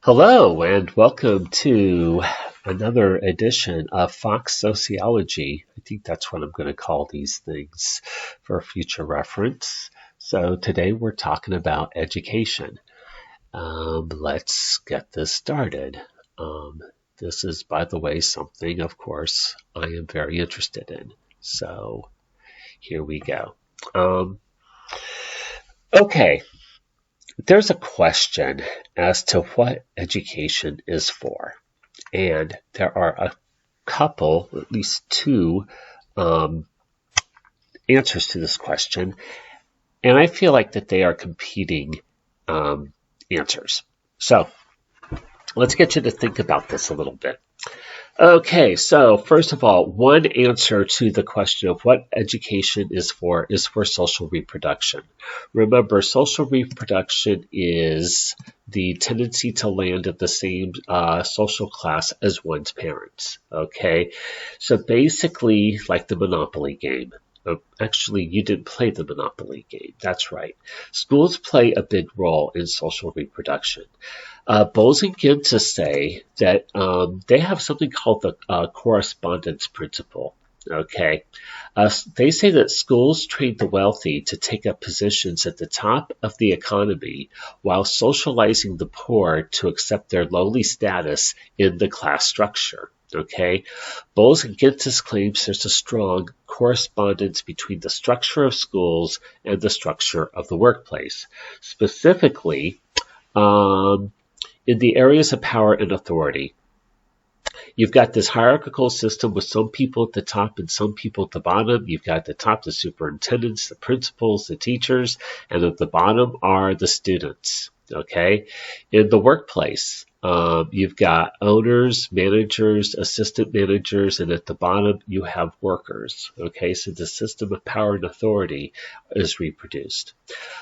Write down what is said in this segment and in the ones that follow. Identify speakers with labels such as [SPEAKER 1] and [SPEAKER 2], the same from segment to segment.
[SPEAKER 1] Hello, and welcome to another edition of Fox Sociology. I think that's what I'm going to call these things for future reference. So today we're talking about education. Let's get this started. Um, this is, by the way, something, of course, I am very interested in. So here we go. Um, okay, there's a question as to what education is for. And there are a couple, at least two, um, answers to this question. And I feel like that they are competing answers. So let's get you to think about this a little bit. Okay, so first of all, one answer to the question of what education is for social reproduction. Remember, social reproduction is the tendency to land at the same social class as one's parents. Okay, so basically, like the Monopoly game. Actually, you didn't play the Monopoly game. That's right. Schools play a big role in social reproduction. Bowles and Gibbs say that they have something called the correspondence principle. Okay, they say that schools train the wealthy to take up positions at the top of the economy while socializing the poor to accept their lowly status in the class structure. Okay, Bowles and Gibbs claims there's a strong correspondence between the structure of schools and the structure of the workplace. Specifically, um, in the areas of power and authority. You've got this hierarchical system with some people at the top and some people at the bottom. You've got at the top the superintendents, the principals, the teachers, and at the bottom are the students. Okay, in the workplace, you've got owners, managers, assistant managers, and at the bottom you have workers. Okay, so the system of power and authority is reproduced.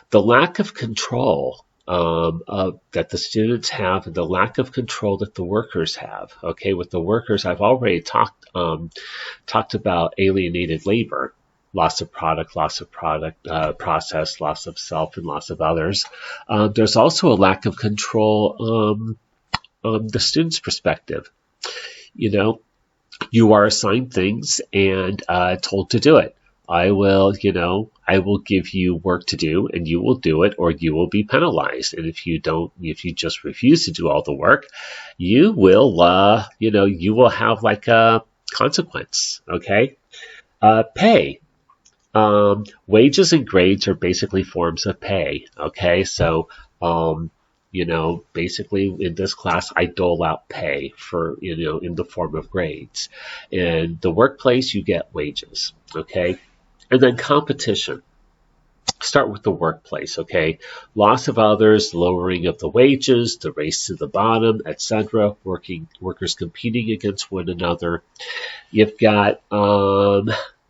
[SPEAKER 1] The lack of control that the students have and the lack of control that the workers have. Okay, with the workers, I've already talked about alienated labor, loss of product, process, loss of self, and loss of others. There's also a lack of control on the student's perspective. You know, you are assigned things and told to do it. I will give you work to do and you will do it or you will be penalized. And if you just refuse to do all the work, you will have like a consequence. Okay. Pay. Wages and grades are basically forms of pay. Okay. So, basically in this class, I dole out pay for, in the form of grades. In the workplace, you get wages. Okay. And then competition. Start with the workplace, okay? Loss of others, lowering of the wages, the race to the bottom, etc. Workers competing against one another. You've got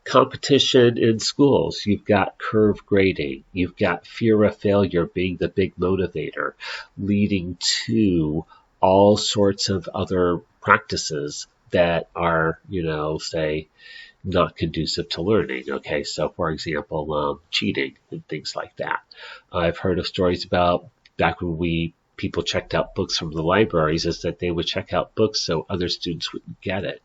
[SPEAKER 1] competition in schools. You've got curve grading. You've got fear of failure being the big motivator, leading to all sorts of other practices that are, say, not conducive to learning. Okay, so for example, cheating and things like that. I've heard of stories about back when people checked out books from the libraries, is that they would check out books so other students wouldn't get it.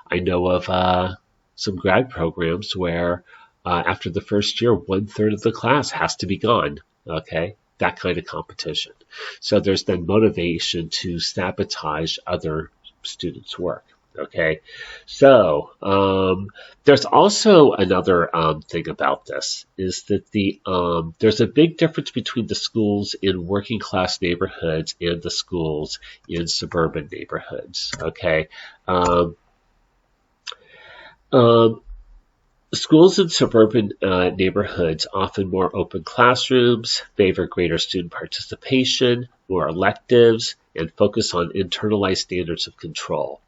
[SPEAKER 1] I know of some grad programs where after the first year, 1/3 of the class has to be gone. Okay, that kind of competition. So there's then motivation to sabotage other students' work. Okay, so there's also another thing about this is that there's a big difference between the schools in working class neighborhoods and the schools in suburban neighborhoods. Okay, um, schools in suburban neighborhoods often more open classrooms, favor greater student participation, more electives, and focus on internalized standards of control.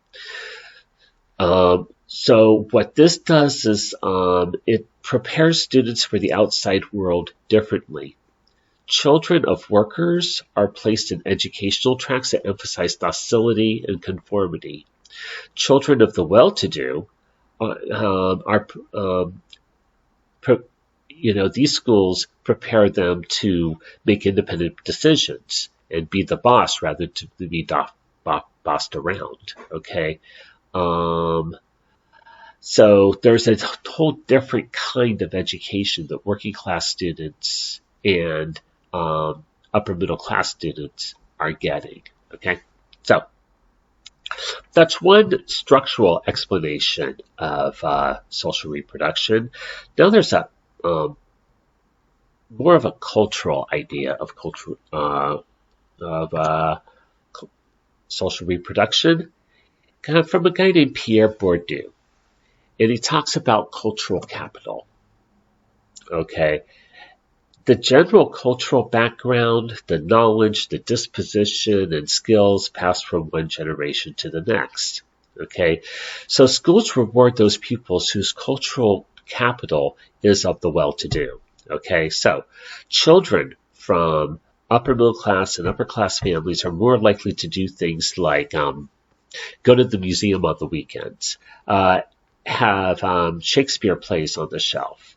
[SPEAKER 1] So what this does is it prepares students for the outside world differently. Children of workers are placed in educational tracks that emphasize docility and conformity. Children of the well-to-do are, these schools prepare them to make independent decisions and be the boss rather to be bossed around. Okay. So there's a whole different kind of education that working class students and upper middle class students are getting. Okay. So that's one structural explanation of social reproduction. Now there's a more of a cultural idea of social reproduction, kind of from a guy named Pierre Bourdieu, and he talks about cultural capital. Okay, the general cultural background, the knowledge, the disposition, and skills passed from one generation to the next. Okay, so schools reward those pupils whose cultural capital is of the well-to-do. Okay, so children from upper middle class and upper class families are more likely to do things like go to the museum on the weekends, have Shakespeare plays on the shelf,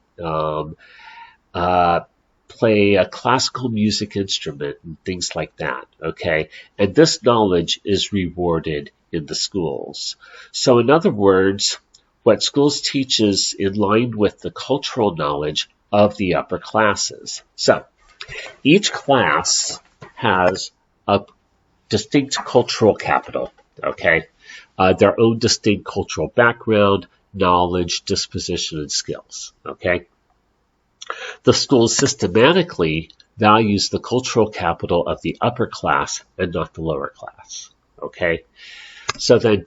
[SPEAKER 1] play a classical music instrument and things like that. Okay, and this knowledge is rewarded in the schools. So in other words, what schools teach is in line with the cultural knowledge of the upper classes. So each class has a distinct cultural capital, okay? Their own distinct cultural background, knowledge, disposition, and skills, okay? The school systematically values the cultural capital of the upper class and not the lower class, okay? So then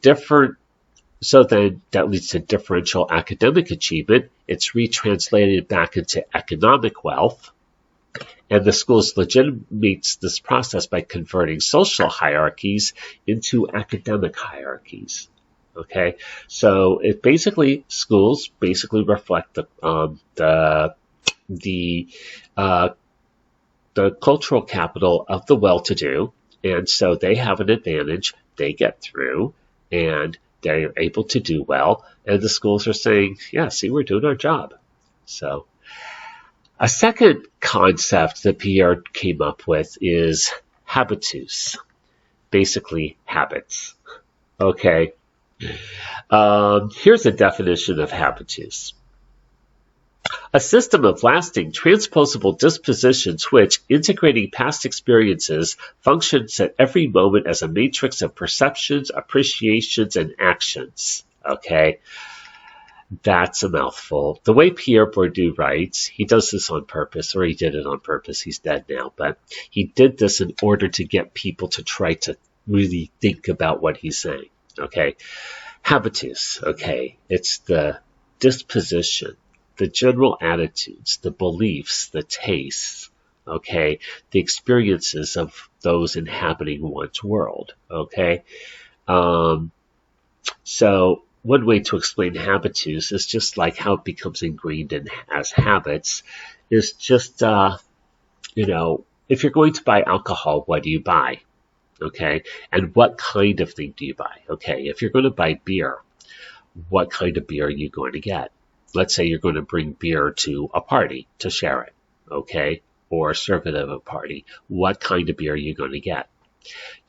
[SPEAKER 1] that leads to differential academic achievement. It's retranslated back into economic wealth. And the schools legitimates this process by converting social hierarchies into academic hierarchies. Okay, so schools basically reflect the cultural capital of the well-to-do, and so they have an advantage. They get through, and they're able to do well, and the schools are saying, yeah, see, we're doing our job. So a second concept that Pierre came up with is habitus, basically habits. Okay, here's a definition of habitus. A system of lasting, transposable dispositions which, integrating past experiences, functions at every moment as a matrix of perceptions, appreciations, and actions. Okay, that's a mouthful. The way Pierre Bourdieu writes, he does this on purpose, or he did it on purpose, he's dead now, but he did this in order to get people to try to really think about what he's saying. Okay, habitus, okay, it's the disposition, the general attitudes, the beliefs, the tastes, okay, the experiences of those inhabiting one's world, okay? So one way to explain habitus is just like how it becomes ingrained in as habits is just, if you're going to buy alcohol, what do you buy? Okay, and what kind of thing do you buy? Okay, if you're going to buy beer, what kind of beer are you going to get? Let's say you're going to bring beer to a party to share it, okay, or serve it at a party. What kind of beer are you going to get?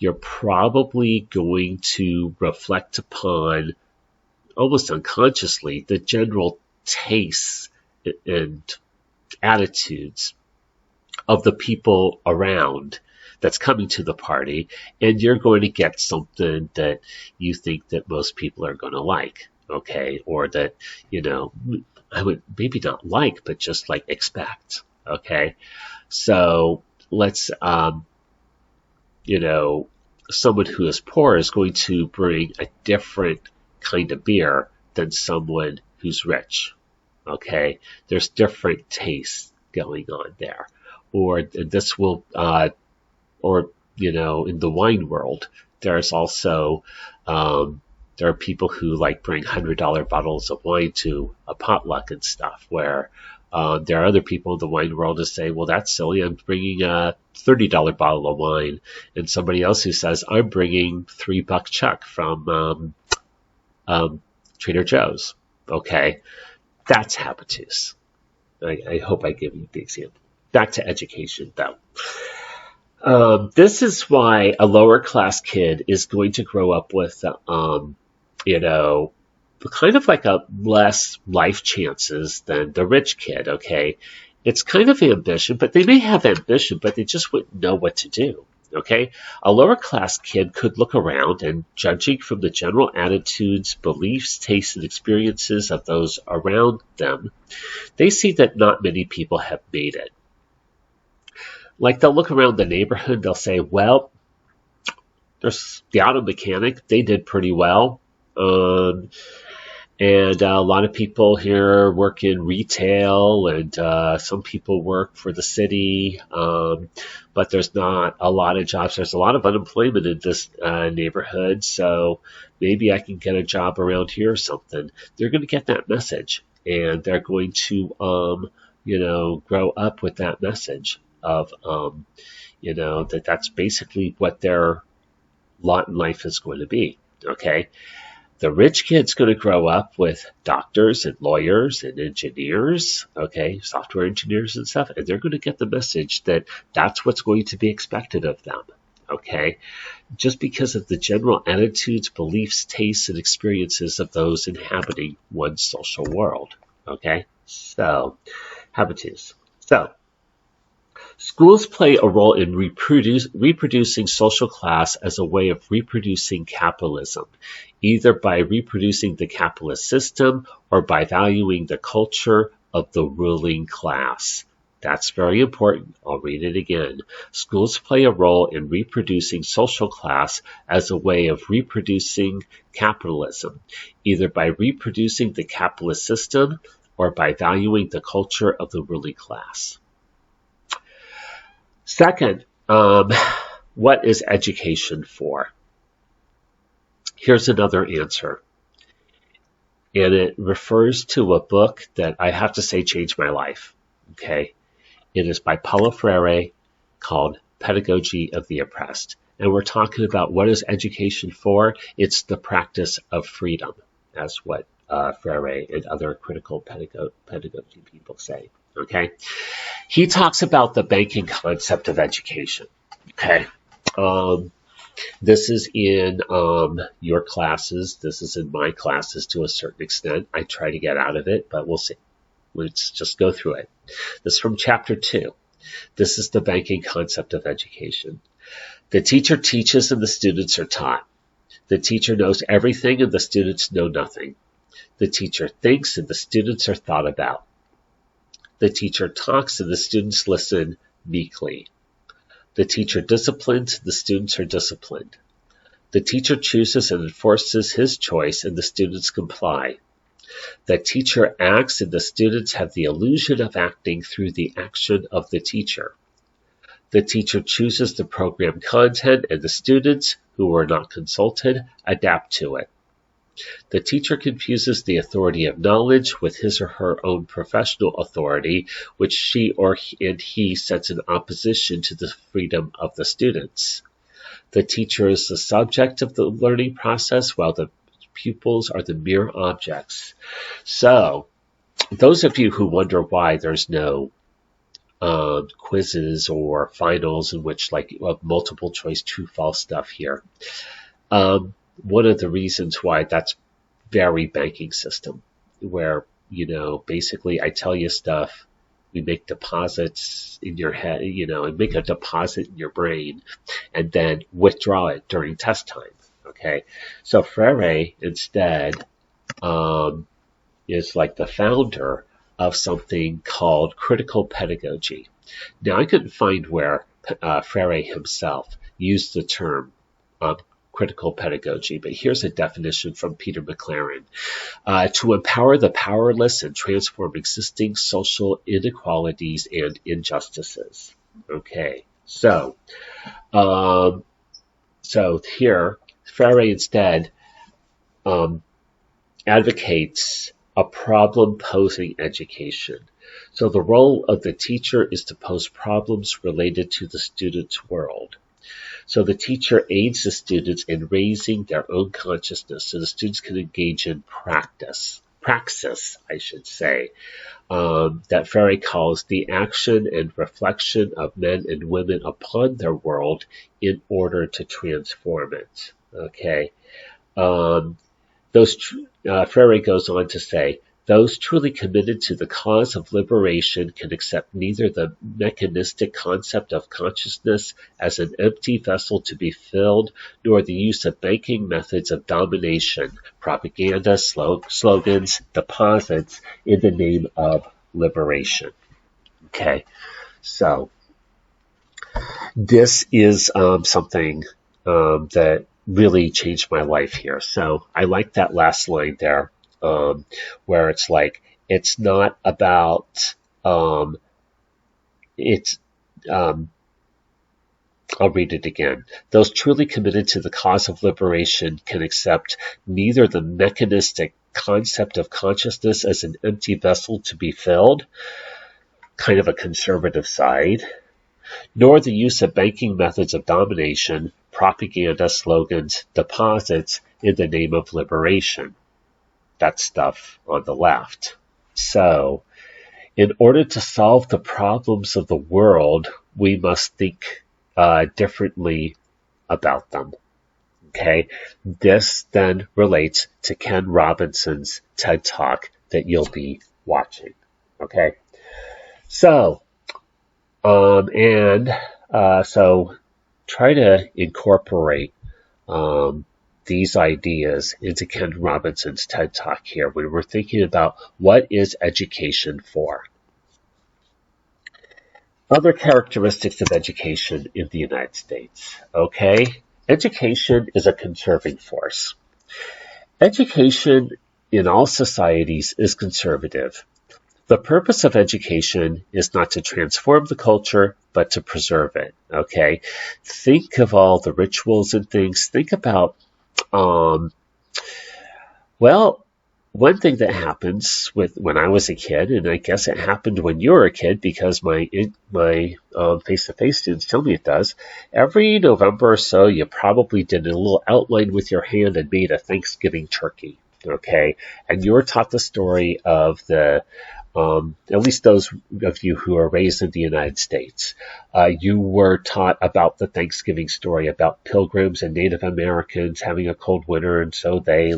[SPEAKER 1] You're probably going to reflect upon, almost unconsciously, the general tastes and attitudes of the people around that's coming to the party, and you're going to get something that you think that most people are going to like. Okay, or that, I would maybe not like, but just like expect. Okay, so let's, someone who is poor is going to bring a different kind of beer than someone who's rich. Okay, there's different tastes going on there, or this will, in the wine world, there's also, there are people who bring $100 bottles of wine to a potluck and stuff, where there are other people in the wine world who say, well, that's silly, I'm bringing a $30 bottle of wine, and somebody else who says, I'm bringing $3 Chuck from Trader Joe's. Okay, that's habitus. I hope I give you the example. Back to education, though. This is why a lower class kid is going to grow up with, you know, kind of like a less life chances than the rich kid, okay? It's kind of ambition, but they may have ambition, but they just wouldn't know what to do, okay? A lower class kid could look around and, judging from the general attitudes, beliefs, tastes, and experiences of those around them, they see that not many people have made it. Like they'll look around the neighborhood, they'll say, well, there's the auto mechanic, they did pretty well. And a lot of people here work in retail, and some people work for the city, but there's not a lot of jobs. There's a lot of unemployment in this neighborhood, so maybe I can get a job around here or something. They're going to get that message, and they're going to, grow up with that message of, that's basically what their lot in life is going to be. Okay. The rich kid's going to grow up with doctors and lawyers and engineers, okay, software engineers and stuff, and they're going to get the message that that's what's going to be expected of them, okay, just because of the general attitudes, beliefs, tastes, and experiences of those inhabiting one's social world, okay? So, habitus. So, schools play a role in reproducing social class as a way of reproducing capitalism, either by reproducing the capitalist system or by valuing the culture of the ruling class. That's very important. I'll read it again. Schools play a role in reproducing social class as a way of reproducing capitalism, either by reproducing the capitalist system or by valuing the culture of the ruling class. Second, what is education for? Here's another answer. And it refers to a book that I have to say changed my life. Okay. It is by Paulo Freire called Pedagogy of the Oppressed. And we're talking about what is education for? It's the practice of freedom, as what Freire and other critical pedagogy people say. Okay. He talks about the banking concept of education. Okay. This is in your classes. This is in my classes to a certain extent. I try to get out of it, but we'll see. Let's just go through it. This is from chapter 2. This is the banking concept of education. The teacher teaches and the students are taught. The teacher knows everything and the students know nothing. The teacher thinks and the students are thought about. The teacher talks and the students listen meekly. The teacher disciplines and the students are disciplined. The teacher chooses and enforces his choice and the students comply. The teacher acts and the students have the illusion of acting through the action of the teacher. The teacher chooses the program content and the students, who are not consulted, adapt to it. The teacher confuses the authority of knowledge with his or her own professional authority, which she or he sets in opposition to the freedom of the students. The teacher is the subject of the learning process, while the pupils are the mere objects. So, those of you who wonder why there's no quizzes or finals in which, like, multiple choice true false stuff here, one of the reasons why that's very banking system, where, basically I tell you stuff, we make deposits in your head, and make a deposit in your brain and then withdraw it during test time. Okay. So Freire instead, is like the founder of something called critical pedagogy. Now I couldn't find where Freire himself used the term critical pedagogy, but here's a definition from Peter McLaren. To empower the powerless and transform existing social inequalities and injustices. Okay, so here, Freire instead advocates a problem-posing education. So the role of the teacher is to pose problems related to the student's world. So the teacher aids the students in raising their own consciousness so the students can engage in practice praxis, I should say, that Ferry calls the action and reflection of men and women upon their world in order to transform it. Okay. Freire goes on to say, those truly committed to the cause of liberation can accept neither the mechanistic concept of consciousness as an empty vessel to be filled, nor the use of banking methods of domination, propaganda, slogans, deposits in the name of liberation. Okay, so this is something that really changed my life here. So I like that last line there, where it's like, it's not about, I'll read it again. Those truly committed to the cause of liberation can accept neither the mechanistic concept of consciousness as an empty vessel to be filled, kind of a conservative side, nor the use of banking methods of domination, propaganda, slogans, deposits in the name of liberation. That stuff on the left. So, in order to solve the problems of the world, we must think differently about them. Okay? This then relates to Ken Robinson's TED Talk that you'll be watching. Okay? So, so try to incorporate these ideas into Ken Robinson's TED Talk here when we're thinking about what is education for. Other characteristics of education in the United States. Okay, education is a conserving force. Education in all societies is conservative. The purpose of education is not to transform the culture, but to preserve it, okay? Think of all the rituals and things. Think about, one thing that happens when I was a kid, and I guess it happened when you were a kid because my face-to-face students tell me it does, every November or so, you probably did a little outline with your hand and made a Thanksgiving turkey, okay? And you were taught the story of the at least those of you who are raised in the United States, you were taught about the Thanksgiving story about pilgrims and Native Americans having a cold winter, and so they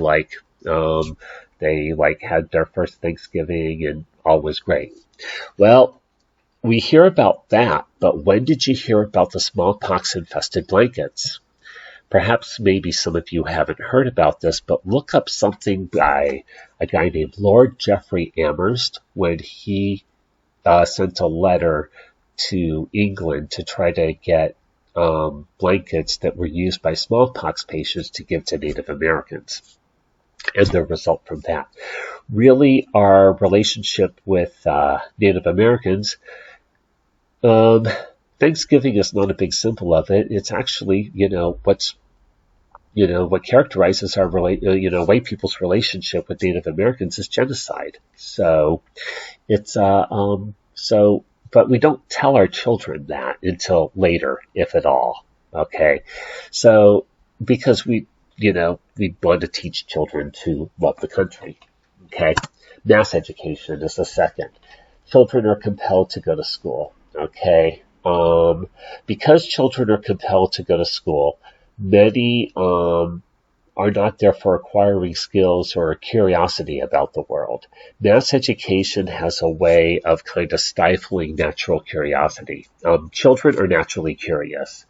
[SPEAKER 1] had their first Thanksgiving and all was great. Well, we hear about that, but when did you hear about the smallpox-infested blankets? Perhaps maybe some of you haven't heard about this, but look up something by a guy named Lord Jeffrey Amherst when he sent a letter to England to try to get blankets that were used by smallpox patients to give to Native Americans. And the result from that. Really, our relationship with Native Americans, Thanksgiving is not a big symbol of it. It's actually, what characterizes our white people's relationship with Native Americans is genocide. So it's but we don't tell our children that until later, if at all. Okay, so because we want to teach children to love the country. Okay, mass education is the second. Children are compelled to go to school. Okay, because children are compelled to go to school, many are not there for acquiring skills or curiosity about the world. Mass education has a way of kind of stifling natural curiosity. Children are naturally curious.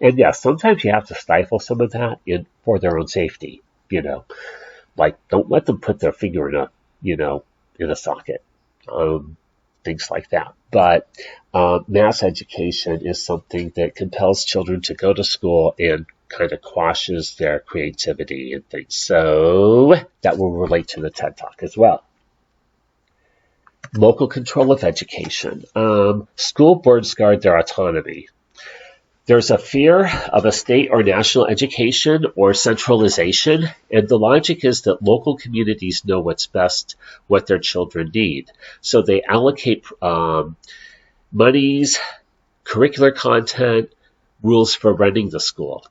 [SPEAKER 1] And yes, sometimes you have to stifle some of that for their own safety. Like don't let them put their finger in a socket. Things like that. But mass education is something that compels children to go to school and kind of quashes their creativity and things. So that will relate to the TED Talk as well. Local control of education. School boards guard their autonomy. There's a fear of a state or national education or centralization, and the logic is that local communities know what's best, what their children need. So they allocate monies, curricular content, rules for running the school.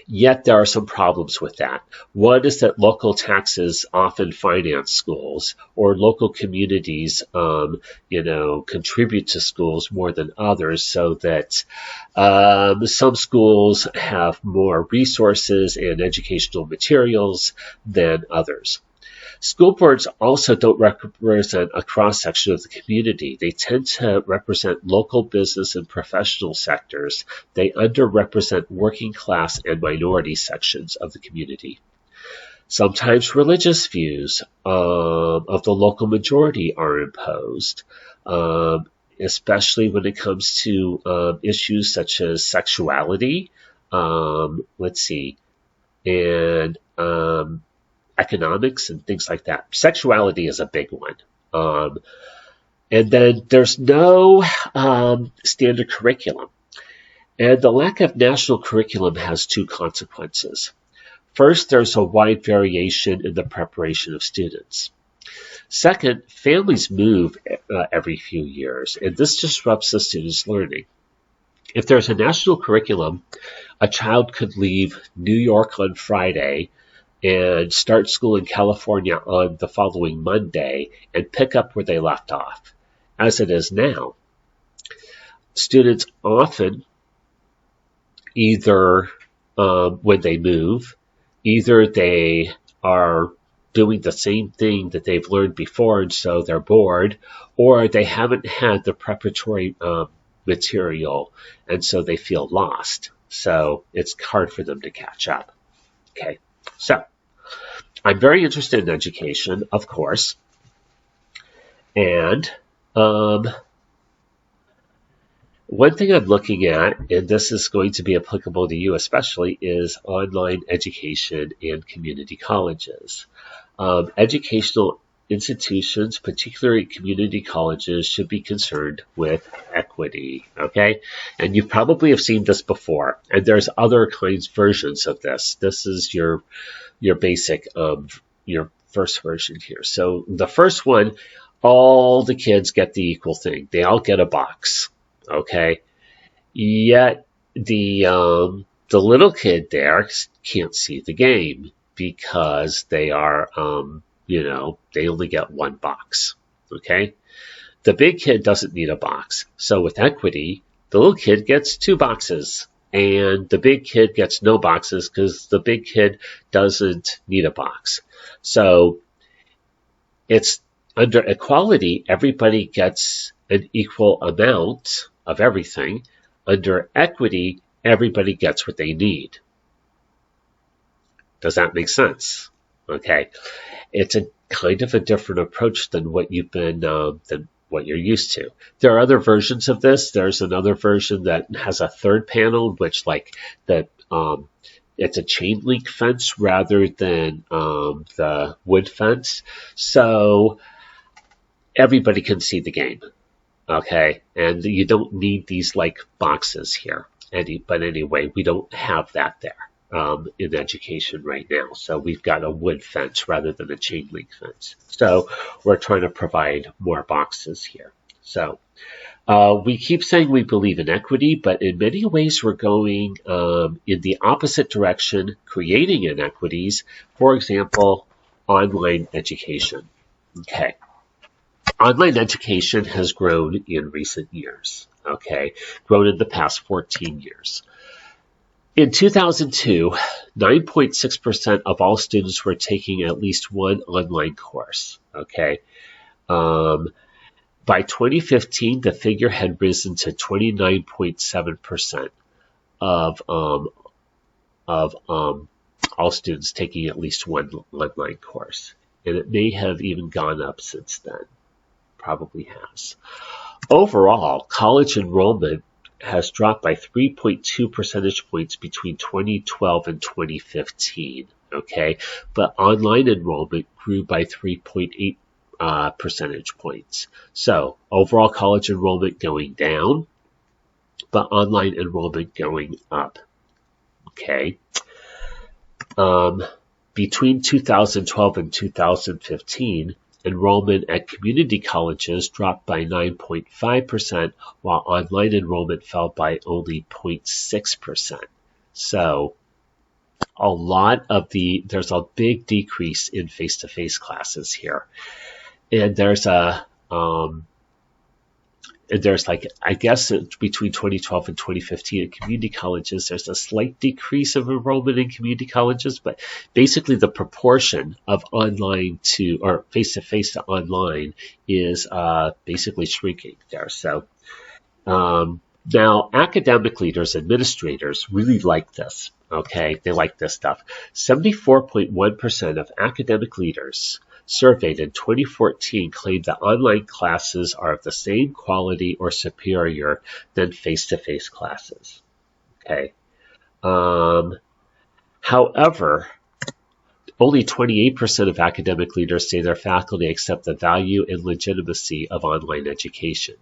[SPEAKER 1] Yet there are some problems with that. One is that local taxes often finance schools, or local communities, contribute to schools more than others, so that some schools have more resources and educational materials than others. School boards also don't represent a cross-section of the community. They tend to represent local business and professional sectors. They underrepresent working class and minority sections of the community. Sometimes religious views of the local majority are imposed, especially when it comes to issues such as sexuality, and economics and things like that. Sexuality is a big one. And then there's no standard curriculum. And the lack of national curriculum has two consequences. First, there's a wide variation in the preparation of students. Second, families move every few years, and this disrupts the students' learning. If there's a national curriculum, a child could leave New York on Friday and start school in California on the following Monday and pick up where they left off. As it is now, students often either, when they move, either they are doing the same thing that they've learned before and so they're bored, or they haven't had the preparatory material and so they feel lost. So it's hard for them to catch up. Okay, so I'm very interested in education, of course, and one thing I'm looking at, and this is going to be applicable to you especially, is online education and community colleges. Educational institutions, particularly community colleges, should be concerned with equity, okay? And you probably have seen this before, and there's other kinds, versions of this. This is your basic, your first version here. So the first one, all the kids get the equal thing. They all get a box, okay? Yet the little kid there can't see the game because they are, they only get one box, okay? The big kid doesn't need a box. So with equity, the little kid gets 2 boxes. And the big kid gets no boxes because the big kid doesn't need a box. So it's under equality, everybody gets an equal amount of everything. Under equity, everybody gets what they need. Does that make sense? Okay. It's a kind of a different approach than what you've been, than what you're used to. There are other versions of this. There's another version that has a third panel, which it's a chain link fence rather than the wood fence. So everybody can see the game. Okay. And you don't need these boxes here. But anyway, we don't have that there. In education right now. So we've got a wood fence rather than a chain link fence. So we're trying to provide more boxes here. So we keep saying we believe in equity, but in many ways we're going in the opposite direction, creating inequities. For example, online education. Okay. Online education has grown in recent years. Okay. Grown in the past 14 years. In 2002, 9.6% of all students were taking at least one online course. Okay. By 2015, the figure had risen to 29.7% of all students taking at least one online course. And it may have even gone up since then. Probably has. Overall, college enrollment has dropped by 3.2 percentage points between 2012 and 2015, okay? But online enrollment grew by 3.8 percentage points. So overall college enrollment going down, but online enrollment going up, okay? Between 2012 and 2015, enrollment at community colleges dropped by 9.5%, while online enrollment fell by only 0.6%. So there's a big decrease in face-to-face classes here. And there's like, I guess between 2012 and 2015 in community colleges, there's a slight decrease of enrollment in community colleges, but basically the proportion of online to, or face-to-face to online is basically shrinking there. So now academic leaders, administrators really like this. Okay, they like this stuff. 74.1% of academic leaders surveyed in 2014 claimed that online classes are of the same quality or superior than face-to-face classes. Okay. However, only 28% of academic leaders say their faculty accept the value and legitimacy of online education.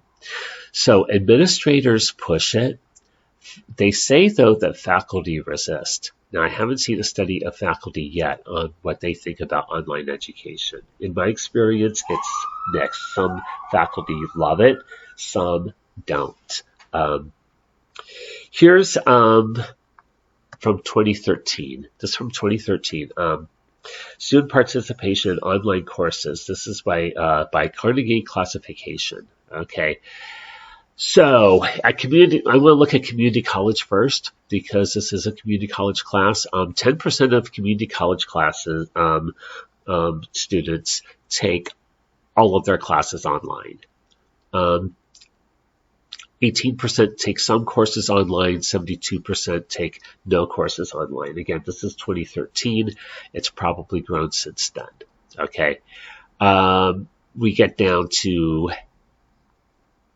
[SPEAKER 1] So administrators push it. They say, though, that faculty resist. Now, I haven't seen a study of faculty yet on what they think about online education. In my experience, it's mixed. Some faculty love it, some don't. Here's from 2013. This is from 2013. Student participation in online courses. This is by Carnegie Classification. Okay. So I want to look at community college first because this is a community college class. 10% of community college classes students take all of their classes online. 18% take some courses online. 72% take no courses online. Again, this is 2013. It's probably grown since then. Okay. We get down to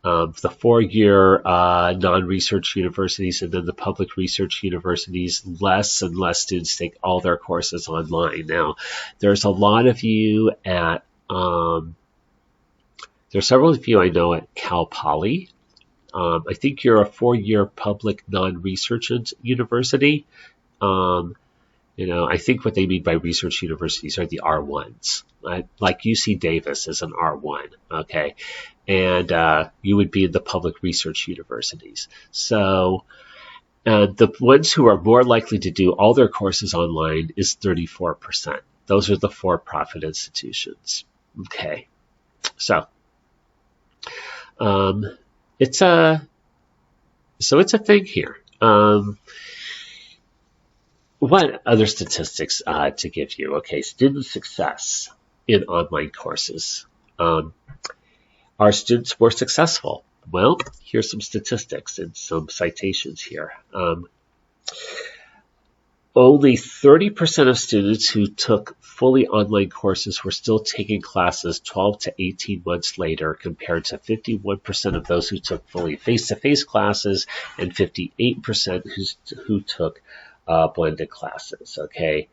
[SPEAKER 1] the four-year non-research universities and then the public research universities, less and less students take all their courses online. Now, there's a lot of you at, there's several of you I know at Cal Poly. I think you're a four-year public non-research university. I think what they mean by research universities are the R1s. Like UC Davis is an R1, okay? And you would be in the public research universities. So the ones who are more likely to do all their courses online is 34%. Those are the for-profit institutions, okay? So it's a thing here. What other statistics to give you? Okay, student success in online courses. Are students more successful? Well, here's some statistics and some citations here. Only 30% of students who took fully online courses were still taking classes 12 to 18 months later, compared to 51% of those who took fully face-to-face classes and 58% who took blended classes. Okay.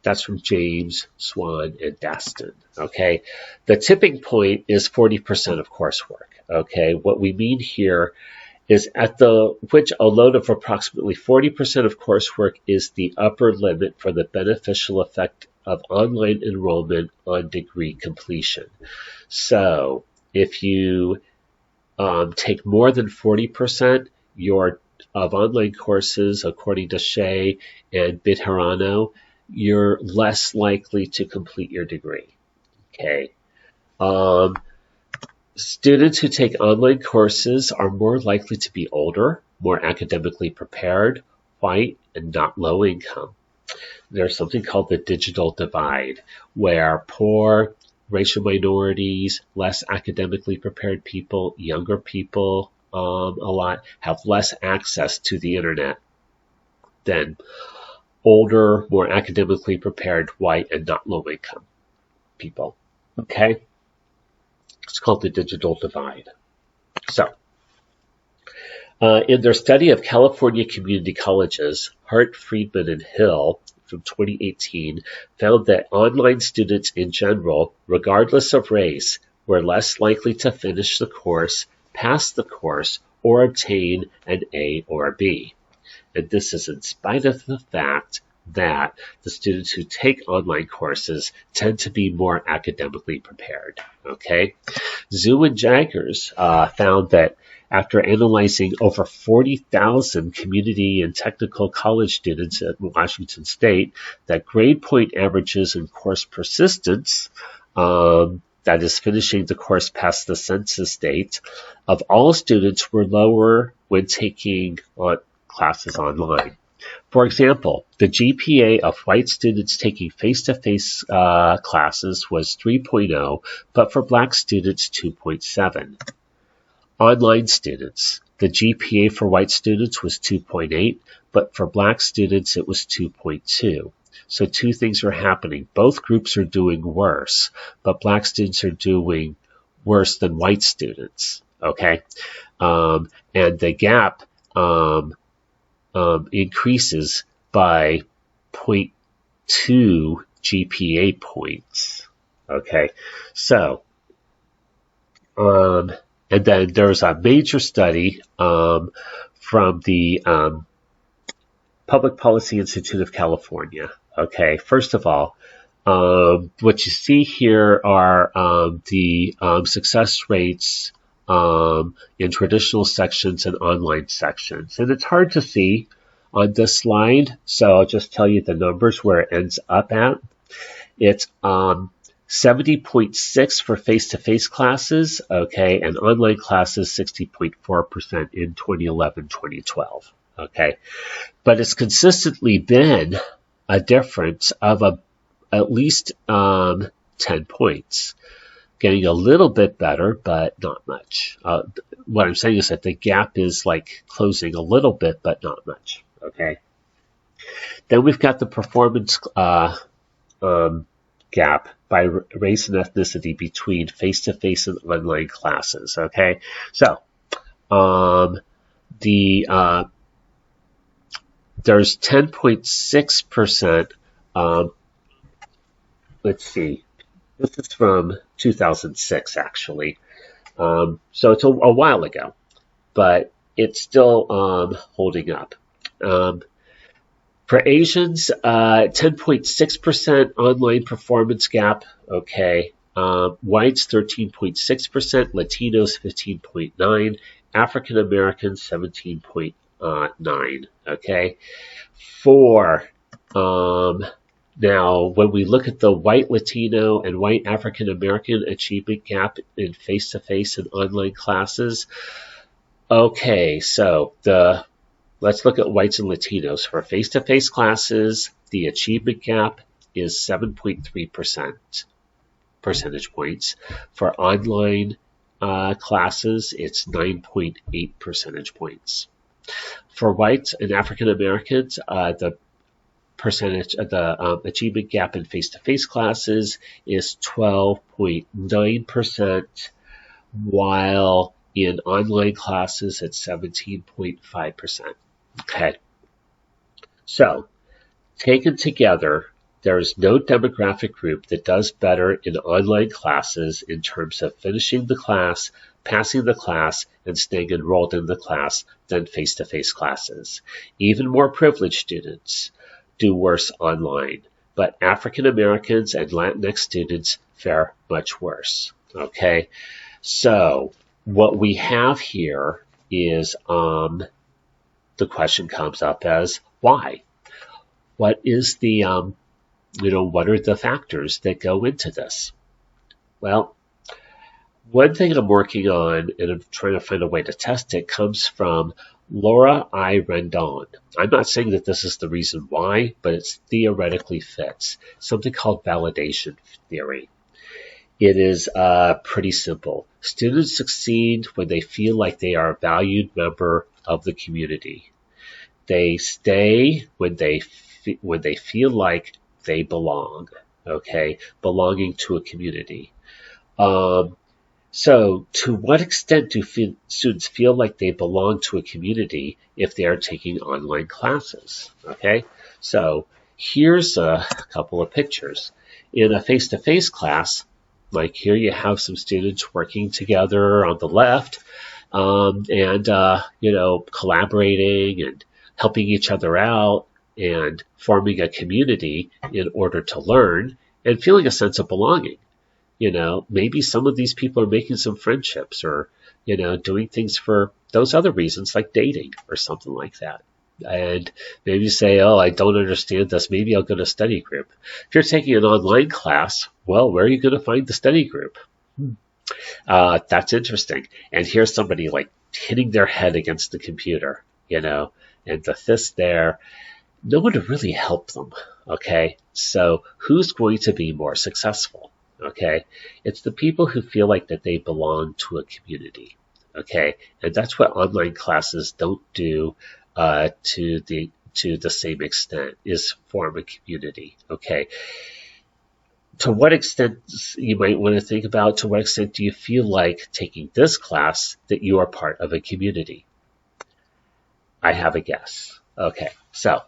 [SPEAKER 1] That's from James, Swan, and Daston. Okay. The tipping point is 40% of coursework. Okay. What we mean here is which a load of approximately 40% of coursework is the upper limit for the beneficial effect of online enrollment on degree completion. So if you take more than 40% of online courses, according to Shea and Bejarano, you're less likely to complete your degree. Okay. Students who take online courses are more likely to be older, more academically prepared, white, and not low income. There's something called the digital divide, where poor, racial minorities, less academically prepared people, younger people, a lot have less access to the internet than older, more academically prepared, white, and not low income people. Okay? It's called the digital divide. So, in their study of California community colleges, Hart, Friedman, and Hill from 2018 found that online students in general, regardless of race, were less likely to finish the course, pass the course, or obtain an A or a B. And this is in spite of the fact that the students who take online courses tend to be more academically prepared. Okay, Zhu and Jaggers found that after analyzing over 40,000 community and technical college students at Washington State, that grade point averages and course persistence, that is finishing the course past the census date, of all students were lower when taking classes online. For example, the GPA of white students taking face-to-face classes was 3.0, but for black students, 2.7. Online students, the GPA for white students was 2.8, but for black students, it was 2.2. So two things are happening. Both groups are doing worse, but black students are doing worse than white students, okay? And the gap increases by 0.2 GPA points, okay? So, and then there's a major study from the Public Policy Institute of California. Okay, first of all, what you see here are the success rates in traditional sections and online sections. And it's hard to see on this slide, so I'll just tell you the numbers where it ends up at. It's 70.6 for face-to-face classes, okay, and online classes 60.4% in 2011-2012, okay. But it's consistently been a difference of at least 10 points. Getting a little bit better, but not much. What I'm saying is that the gap is like closing a little bit, but not much, okay? Then we've got the performance gap by race and ethnicity between face-to-face and online classes, okay? So, there's 10.6%, let's see, this is from 2006, actually. So it's a while ago, but it's still holding up. For Asians, 10.6% online performance gap, okay. Whites, 13.6%, Latinos, 15.9%, African Americans, 17.9%, okay. For now, when we look at the white Latino and white African American achievement gap in face-to-face and online classes, okay, so let's look at whites and Latinos. For face-to-face classes, the achievement gap is 7.3% percentage points. For online classes, it's 9.8 percentage points. For whites and African Americans, the achievement gap in face-to-face classes is 12.9%, while in online classes it's 17.5%. Okay. So, taken together, there is no demographic group that does better in online classes in terms of finishing the class, passing the class, and staying enrolled in the class than face-to-face classes. Even more privileged students do worse online, but African Americans and Latinx students fare much worse. Okay, so what we have here is the question comes up as why? What is the what are the factors that go into this? Well, one thing I'm working on, and I'm trying to find a way to test it, comes from Laura I. Rendon. I'm not saying that this is the reason why, but it theoretically fits. Something called validation theory. It is pretty simple. Students succeed when they feel like they are a valued member of the community. They stay when they feel like they belong. Okay, belonging to a community. So, to what extent do students feel like they belong to a community if they are taking online classes? Okay, so here's a couple of pictures. In a face-to-face class, like here you have some students working together on the left, and collaborating and helping each other out and forming a community in order to learn and feeling a sense of belonging. Maybe some of these people are making some friendships or doing things for those other reasons like dating or something like that. And maybe you say, oh, I don't understand this. Maybe I'll go to a study group. If you're taking an online class, well, where are you going to find the study group? That's interesting. And here's somebody like hitting their head against the computer, and the fist there. No one to really help them. Okay. So who's going to be more successful? Okay. It's the people who feel like that they belong to a community. Okay. And that's what online classes don't do to the same extent, is form a community. Okay. To what extent, you might want to think about, to what extent do you feel like taking this class that you are part of a community? I have a guess. Okay. So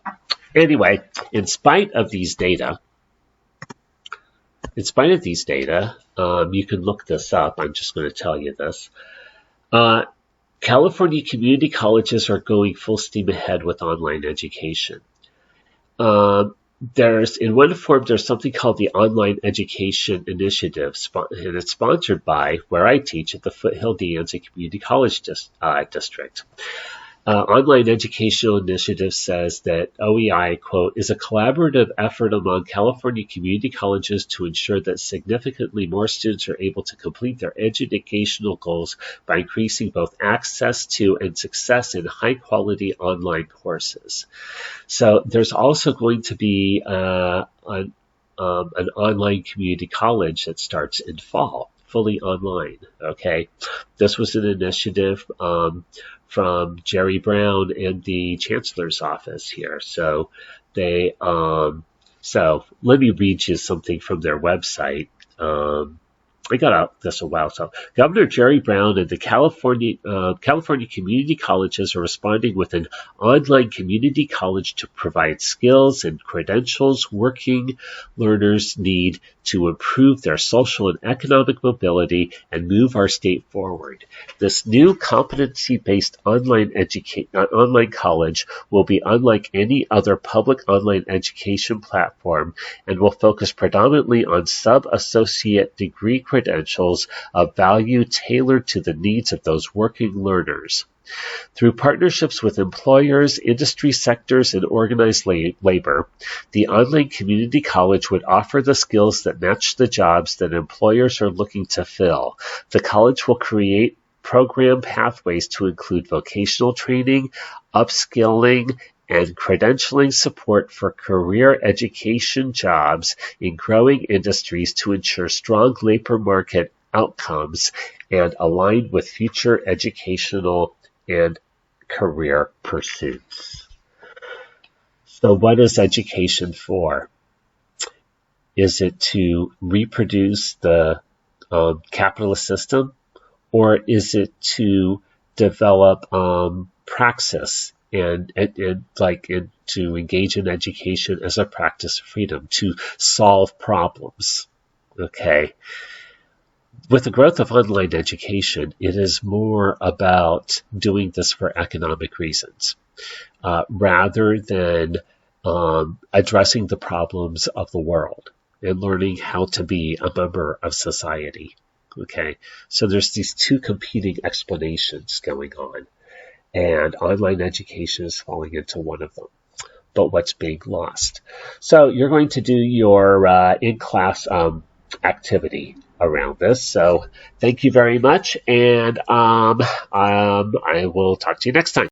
[SPEAKER 1] anyway, in spite of these data, you can look this up. I'm just going to tell you this. California community colleges are going full steam ahead with online education. In one form, there's something called the Online Education Initiative, and it's sponsored by where I teach at the Foothill De Anza Community College District. Online Educational Initiative says that OEI, quote, is a collaborative effort among California community colleges to ensure that significantly more students are able to complete their educational goals by increasing both access to and success in high-quality online courses. So there's also going to be an online community college that starts in fall, fully online. Okay, this was an initiative from Jerry Brown and the Chancellor's office here. So so let me read you something from their website. I got out this a while. So Governor Jerry Brown and the California community colleges are responding with an online community college to provide skills and credentials working learners need to improve their social and economic mobility and move our state forward. This new competency-based online college will be unlike any other public online education platform and will focus predominantly on sub-associate degree credentials of value tailored to the needs of those working learners. Through partnerships with employers, industry sectors, and organized labor, the online community college would offer the skills that match the jobs that employers are looking to fill. The college will create program pathways to include vocational training, upskilling, and credentialing support for career education jobs in growing industries to ensure strong labor market outcomes and align with future educational and career pursuits. So what is education for? Is it to reproduce the capitalist system, or is it to develop praxis and to engage in education as a practice of freedom, to solve problems? Okay. With the growth of online education, it is more about doing this for economic reasons, rather than addressing the problems of the world and learning how to be a member of society. Okay, so there's these two competing explanations going on, and online education is falling into one of them. But what's being lost? So you're going to do your in-class activity around this. So thank you very much, and I will talk to you next time.